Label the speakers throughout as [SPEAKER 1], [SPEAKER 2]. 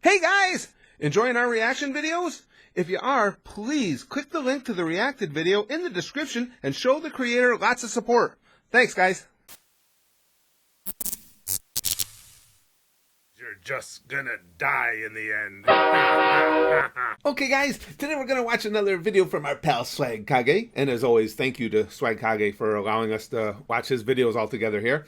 [SPEAKER 1] Hey guys! Enjoying our reaction videos? If you are, please click the link to the reacted video in the description and show the creator lots of support. Thanks guys!
[SPEAKER 2] You're just gonna die in the end.
[SPEAKER 1] Okay guys, today we're gonna watch another video from our pal Swagkage. And as always, thank you to Swagkage for allowing us to watch his videos all together here.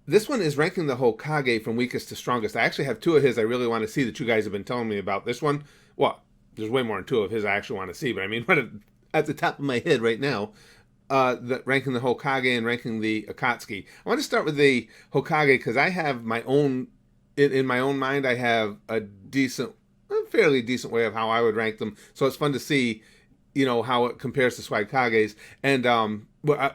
[SPEAKER 1] This one is ranking the Hokage from weakest to strongest. I actually have two of his I really want to see that you guys have been telling me about. This one, well, there's way more than two of his I actually want to see, but I mean, right at the top of my head right now, ranking the Hokage and ranking the Akatsuki. I want to start with the Hokage because I have my own, in my own mind, I have a fairly decent way of how I would rank them. So it's fun to see, you know, how it compares to Swagkage's. And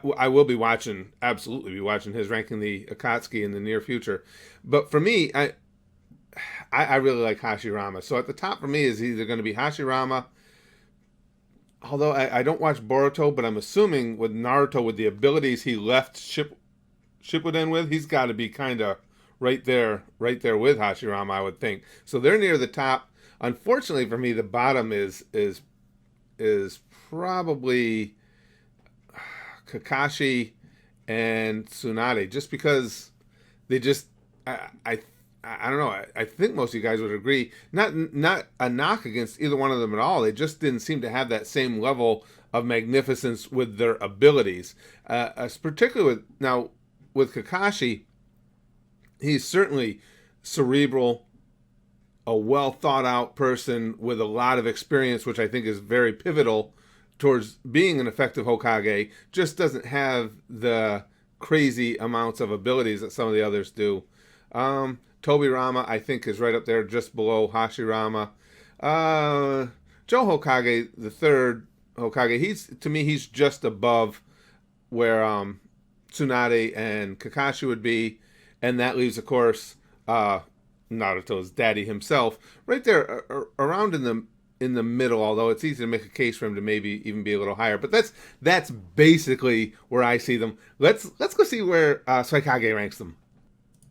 [SPEAKER 1] I will be watching, absolutely be watching his ranking the Akatsuki in the near future. But for me, I really like Hashirama. So at the top for me is either going to be Hashirama, although I don't watch Boruto, but I'm assuming with Naruto, with the abilities he left Shippuden with, he's got to be kind of right there with Hashirama, I would think. So they're near the top. Unfortunately for me, the bottom is probably Kakashi and Tsunade, just because they just I don't know. I think most of you guys would agree. Not a knock against either one of them at all. They just didn't seem to have that same level of magnificence with their abilities. Particularly with Kakashi, he's certainly cerebral, a well thought out person with a lot of experience, which I think is very pivotal towards being an effective Hokage. Just doesn't have the crazy amounts of abilities that some of the others do. Tobirama, I think, is right up there just below Hashirama. Joe Hokage, the third Hokage, to me, he's just above where Tsunade and Kakashi would be. And that leaves, of course, Naruto's daddy himself right there around in the middle, although it's easy to make a case for him to maybe even be a little higher. But that's basically where I see them. Let's go see where Swagkage ranks them.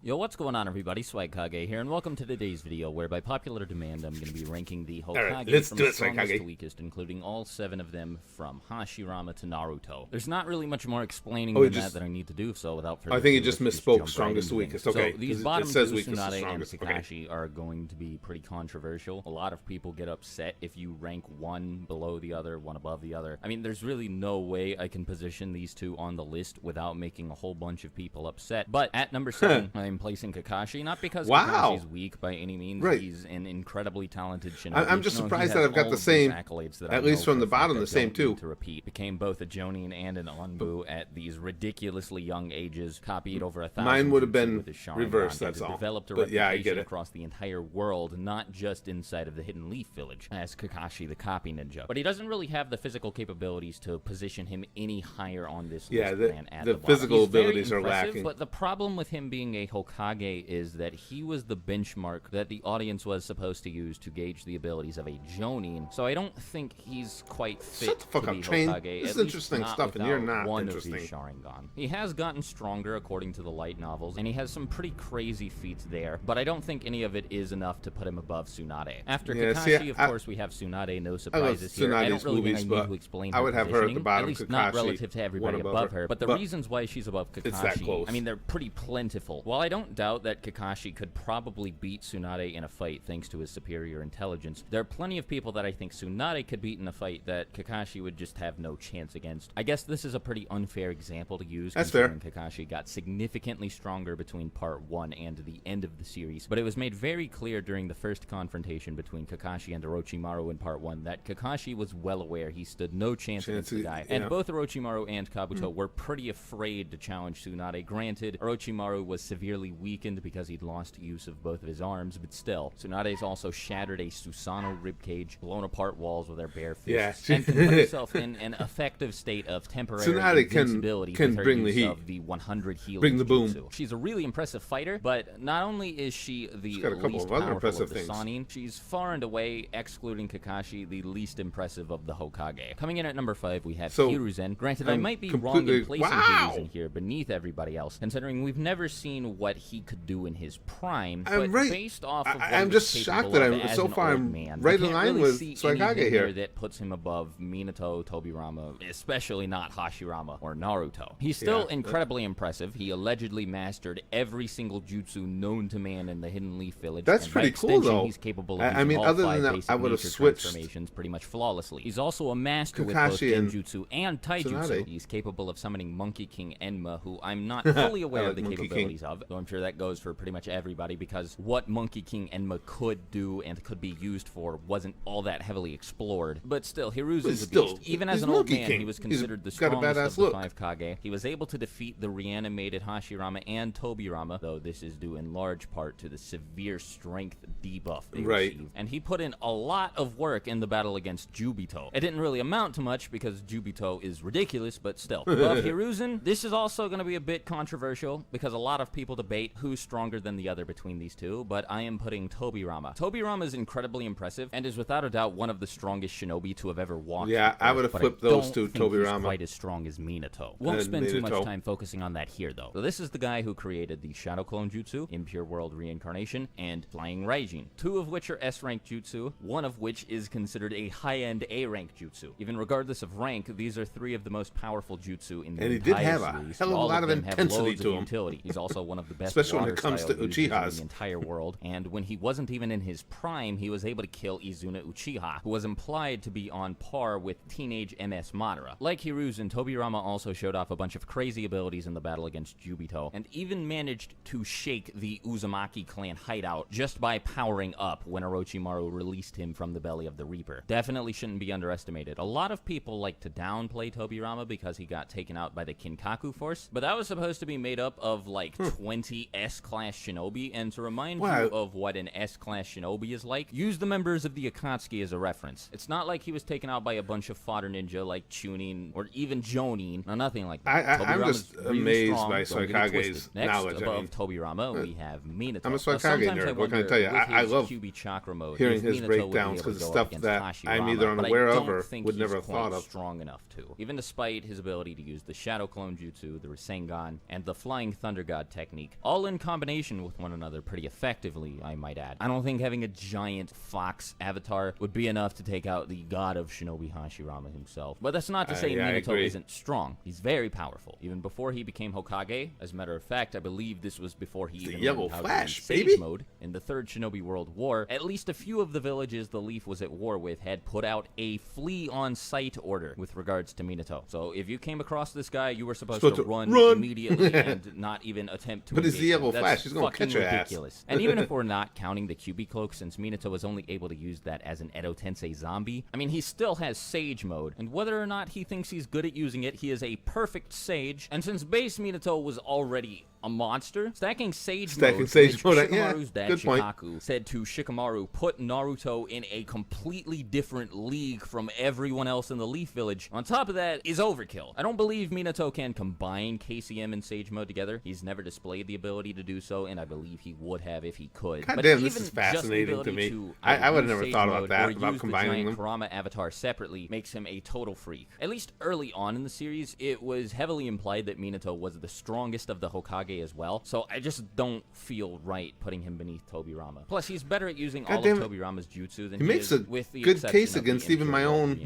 [SPEAKER 3] Yo, what's going on, everybody? Swagkage here, and welcome to today's video, where by popular demand, I'm going to be ranking the Hokage from strongest to weakest, including all 7 of them from Hashirama to Naruto. There's not really much more explaining than that I need to do, so without further ado,
[SPEAKER 1] I think you just misspoke, strongest to weakest. Okay,
[SPEAKER 3] so these bottom two, Tsunade and Kakashi, are going to be pretty controversial. A lot of people get upset if you rank one below the other, one above the other. I mean, there's really no way I can position these two on the list without making a whole bunch of people upset. But at number 7, I'm placing Kakashi, not because Kakashi's weak by any means. Right. He's an incredibly talented shinobi.
[SPEAKER 1] I'm just surprised that I've got the same accolades, that at least from the bottom, the same too.
[SPEAKER 3] To repeat, became both a Jonin and an Anbu at these ridiculously young ages. Copied over 1,000.
[SPEAKER 1] Mine would have been reversed. That's all.
[SPEAKER 3] Developed a reputation across the entire world, not just inside of the Hidden Leaf Village, as Kakashi the copy ninja. But he doesn't really have the physical capabilities to position him any higher on this list than at the bottom.
[SPEAKER 1] Physical abilities are lacking.
[SPEAKER 3] But the problem with him being a Hokage is that he was the benchmark that the audience was supposed to use to gauge the abilities of a Jonin. So I don't think he's quite fit to be Hokage.
[SPEAKER 1] This is interesting stuff, and you're not interesting.
[SPEAKER 3] Sharingan. He has gotten stronger according to the light novels, and he has some pretty crazy feats there, but I don't think any of it is enough to put him above Tsunade. After Kakashi, of course, we have Tsunade. No surprises here. I don't really think I need to explain her positioning, at least not relative to everybody above her. But the reasons why she's above Kakashi, I mean, they're pretty plentiful. While I don't doubt that Kakashi could probably beat Tsunade in a fight thanks to his superior intelligence, there are plenty of people that I think Tsunade could beat in a fight that Kakashi would just have no chance against. I guess this is a pretty unfair example to use, considering Kakashi got significantly stronger between part 1 and the end of the series, but it was made very clear during the first confrontation between Kakashi and Orochimaru in part 1 that Kakashi was well aware he stood no chance against the guy, and both Orochimaru and Kabuto were pretty afraid to challenge Tsunade. Granted, Orochimaru was severely weakened because he'd lost use of both of his arms, but still, Tsunade's also shattered a Susanoo ribcage, blown apart walls with her bare fists, and can put herself in an effective state of temporary invincibility with her use of the 100 healing
[SPEAKER 1] bring the boom.
[SPEAKER 3] Jutsu. She's a really impressive fighter, but not only is she the least powerful of the Sannin, she's far and away, excluding Kakashi, the least impressive of the Hokage. Coming in at number 5, we have Hiruzen. Granted, I might be wrong in placing Hiruzen here beneath everybody else, considering we've never seen what what he could do in his prime,
[SPEAKER 1] I'm
[SPEAKER 3] but
[SPEAKER 1] right.
[SPEAKER 3] based off of what
[SPEAKER 1] I'm just shocked that I'm so far I'm right in line with Swagkage here.
[SPEAKER 3] That puts him above Minato, Tobirama, especially not Hashirama or Naruto. He's still incredibly impressive. He allegedly mastered every single jutsu known to man in the Hidden Leaf Village.
[SPEAKER 1] That's pretty cool, though.
[SPEAKER 3] He's capable of using all
[SPEAKER 1] other
[SPEAKER 3] five
[SPEAKER 1] than that, I would have switched
[SPEAKER 3] transformations pretty much flawlessly. He's also a master with both
[SPEAKER 1] Kakashi and
[SPEAKER 3] Genjutsu and Taijutsu.
[SPEAKER 1] Tsunade.
[SPEAKER 3] He's capable of summoning Monkey King Enma, who I'm not fully aware of the capabilities of, though I'm sure that goes for pretty much everybody, because what Monkey King Enma could do and could be used for wasn't all that heavily explored. But still, Hiruzen's a beast. Even as an old man, he was considered the strongest of the five Kage. He was able to defeat the reanimated Hashirama and Tobirama, though this is due in large part to the severe strength debuff they received. And he put in a lot of work in the battle against Jubito. It didn't really amount to much because Jubito is ridiculous, but still. Above Hiruzen, this is also going to be a bit controversial because a lot of people debate who's stronger than the other between these two, but I am putting Tobirama. Tobirama is incredibly impressive and is without a doubt one of the strongest shinobi to have ever walked.
[SPEAKER 1] Yeah, I would have flipped those two. Tobirama.
[SPEAKER 3] He's quite as strong as Minato. Won't spend too much time focusing on that here, though. So this is the guy who created the Shadow Clone Jutsu, Impure World Reincarnation, and Flying Raijin, two of which are S-rank jutsu, one of which is considered a high-end A-rank jutsu. Even regardless of rank, these are three of the most powerful jutsu in the entire series. And he did have a hell of a lot of intensity to him. Utility. He's also one of the best
[SPEAKER 1] especially when it comes to Uchihas
[SPEAKER 3] in the entire world, and when he wasn't even in his prime, he was able to kill Izuna Uchiha, who was implied to be on par with teenage MS Madara. Like Hiruzen, Tobirama also showed off a bunch of crazy abilities in the battle against Jubito, and even managed to shake the Uzumaki clan hideout just by powering up when Orochimaru released him from the belly of the Reaper. Definitely shouldn't be underestimated. A lot of people like to downplay Tobirama because he got taken out by the Kinkaku force, but that was supposed to be made up of like 20 S-class shinobi, and to remind you of what an S-class shinobi is like, use the members of the Akatsuki as a reference. It's not like he was taken out by a bunch of fodder ninja like Chunin or even Jonin. No, nothing like that.
[SPEAKER 1] I'm just really amazed by Swagkage's knowledge.
[SPEAKER 3] Next, above Tobirama, we have Minato.
[SPEAKER 1] I'm a Swagkage nerd. What can I tell you? I love
[SPEAKER 3] chakra mode,
[SPEAKER 1] hearing his breakdowns because it's stuff that I'm either unaware of or would never have thought of.
[SPEAKER 3] Strong enough to, even despite his ability to use the Shadow Clone Jutsu, the Rasengan, and the Flying Thunder God technique, all in combination with one another pretty effectively, I might add. I don't think having a giant fox avatar would be enough to take out the god of Shinobi Hashirama himself. But that's not to say Minato isn't strong. He's very powerful, even before he became Hokage. As a matter of fact, I believe this was before he even learned how to use Sage mode. In the Third Shinobi World War, at least a few of the villages the Leaf was at war with had put out a flee-on-sight order with regards to Minato. So if you came across this guy, you were supposed to run immediately and not even attempt to
[SPEAKER 1] But his Diego Flash, he's going to catch your
[SPEAKER 3] ridiculous. And even if we're not counting the Kyuubi cloak, since Minato was only able to use that as an Edo Tensei zombie, I mean, he still has Sage mode, and whether or not he thinks he's good at using it, he is a perfect Sage, and since base Minato was already a monster, stacking Sage mode, Shikamaru's dad, Shikaku, said to Shikamaru, put Naruto in a completely different league from everyone else in the Leaf Village. On top of that, is overkill. I don't believe Minato can combine KCM and Sage mode together. He's never displayed the ability to do so, and I believe he would have if he could.
[SPEAKER 1] God damn, this is fascinating to me. I would have never thought about that, about combining them.
[SPEAKER 3] Kurama avatar separately makes him a total freak. At least early on in the series, it was heavily implied that Minato was the strongest of the Hokage as well, so I just don't feel right putting him beneath Tobirama. Plus, he's better at using all of Tobirama's jutsu than he
[SPEAKER 1] makes
[SPEAKER 3] is,
[SPEAKER 1] a
[SPEAKER 3] with the
[SPEAKER 1] good case against even my own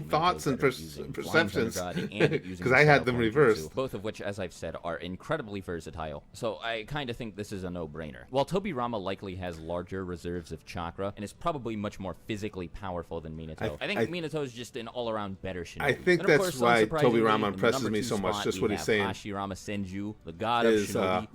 [SPEAKER 1] thoughts and perceptions, because I had them reversed.
[SPEAKER 3] Jutsu, both of which, as I've said, are incredibly versatile, so I kind of think this is a no-brainer. While Tobirama likely has larger reserves of chakra and is probably much more physically powerful than Minato, I think Minato is just an all-around better shinobi.
[SPEAKER 1] I think that's why Tobirama impresses me so much, just what he's saying.
[SPEAKER 3] Hashirama Senju, the god of shinobi.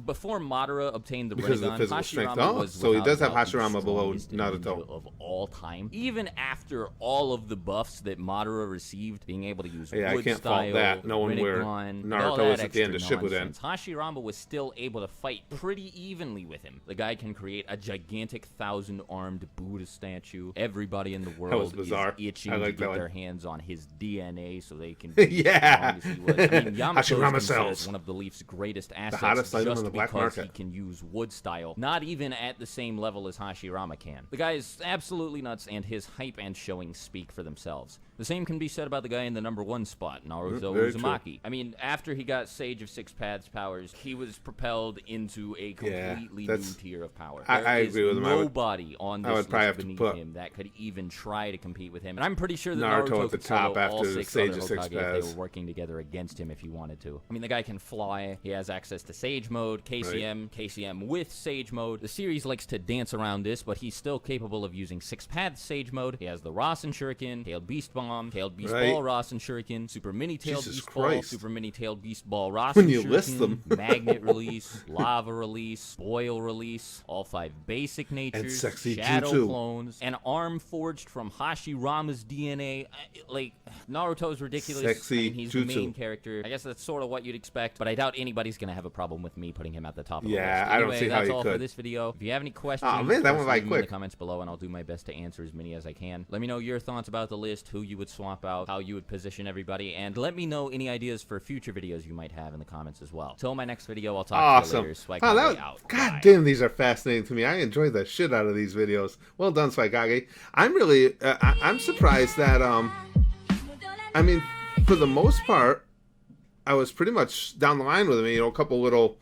[SPEAKER 3] Before Madara obtained the Rinnegan,
[SPEAKER 1] Hashirama was so he does have Hashirama below Naruto
[SPEAKER 3] of all time. Even after all of the buffs that Madara received, being able to use
[SPEAKER 1] I can't fault that, knowing where Naruto was at the end of Shippuden.
[SPEAKER 3] Hashirama was still able to fight pretty evenly with him. The guy can create a gigantic 1,000-armed Buddha statue. Everybody in the world is itching to get their hands on his DNA so they can be as strong as he was. I mean, Yamato is considered one of the Leaf's greatest assets
[SPEAKER 1] hottest item
[SPEAKER 3] just
[SPEAKER 1] on the black
[SPEAKER 3] because
[SPEAKER 1] market.
[SPEAKER 3] he can use wood style, not even at the same level as Hashirama can. The guy is absolutely nuts, and his hype and showing speak for themselves. The same can be said about the guy in the #1 spot, Naruto Uzumaki. I mean, after he got Sage of Six Paths powers, he was propelled into a completely new tier of power.
[SPEAKER 1] I agree with him.
[SPEAKER 3] Nobody on this list beneath him that could even try to compete with him. And I'm pretty sure that Naruto
[SPEAKER 1] at the top after the Sage of Six Paths.
[SPEAKER 3] If they were working together against him if he wanted to. I mean, the guy can fly. He has access to Sage mode, KCM, KCM with Sage mode. The series likes to dance around this, but he's still capable of using Six Paths Sage mode. He has the Rasen Shuriken, Tailed Beast Bomb, Tailed Beast Ball Rasen Shuriken, Super Mini Tailed Beast Ball, Super Mini Tailed Beast Ball Rasen
[SPEAKER 1] when you
[SPEAKER 3] Shuriken,
[SPEAKER 1] list them.
[SPEAKER 3] Magnet release, Lava release, Boil release, all 5 basic natures,
[SPEAKER 1] and sexy
[SPEAKER 3] Shadow
[SPEAKER 1] Jutsu.
[SPEAKER 3] clones, an arm forged from Hashirama's DNA. Like, Naruto's ridiculous.
[SPEAKER 1] Sexy
[SPEAKER 3] I mean, he's
[SPEAKER 1] Jutsu.
[SPEAKER 3] the main character. I guess that's sort of what you'd expect, but I doubt anybody's going to have a problem with me putting him at the top of the list.
[SPEAKER 1] Yeah, I don't see how
[SPEAKER 3] that's
[SPEAKER 1] you
[SPEAKER 3] all
[SPEAKER 1] could.
[SPEAKER 3] for this video. If you have any questions,
[SPEAKER 1] oh man, that went by
[SPEAKER 3] leave them in
[SPEAKER 1] quick.
[SPEAKER 3] the comments below, and I'll do my best to answer as many as I can. Let me know your thoughts about the list, who you would swap out, how you would position everybody, and let me know any ideas for future videos you might have in the comments as well. Till my next video, I'll talk to you later. Swagkage out.
[SPEAKER 1] God
[SPEAKER 3] Bye.
[SPEAKER 1] damn, these are fascinating to me. I enjoy the shit out of these videos. Well done, Swagkage. I'm really, I'm surprised that, I mean, for the most part, I was pretty much down the line with him. You know, a couple little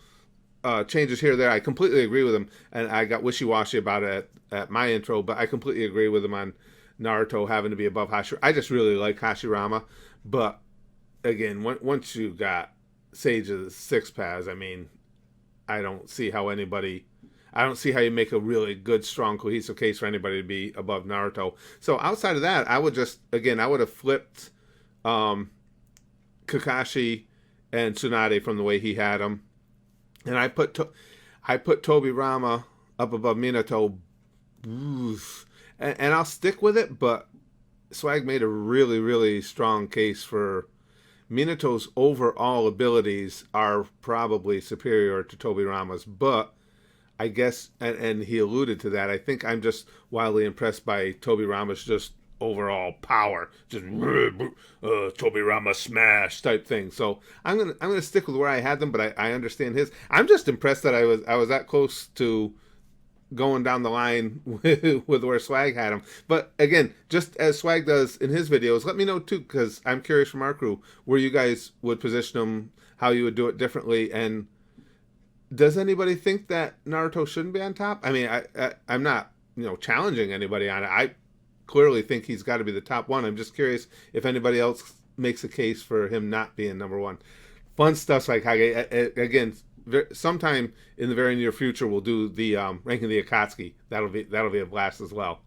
[SPEAKER 1] changes here or there. I completely agree with him, and I got wishy-washy about it at my intro, but I completely agree with him on Naruto having to be above Hashirama. I just really like Hashirama, but again, once you got Sage of the Six Paths, I mean, I don't see how you make a really good, strong, cohesive case for anybody to be above Naruto. So outside of that, I would have flipped Kakashi and Tsunade from the way he had them, and I put Tobirama up above Minato. Oof. And I'll stick with it, but Swag made a really, really strong case for Minato's overall abilities are probably superior to Tobirama's, but I guess, and he alluded to that, I think I'm just wildly impressed by Tobirama's just overall power, just Tobirama smash type thing. So I'm gonna stick with where I had them, but I understand his. I'm just impressed that I was that close to going down the line with where Swag had him. But again, just as Swag does in his videos, let me know too, because I'm curious from our crew where you guys would position him, how you would do it differently, and does anybody think that Naruto shouldn't be on top? I mean, I'm not, challenging anybody on it. I clearly think he's got to be the top one. I'm just curious if anybody else makes a case for him not being #1. Fun stuff, Swagkage. Again, sometime in the very near future, we'll do the ranking the Akatsuki. That'll be a blast as well.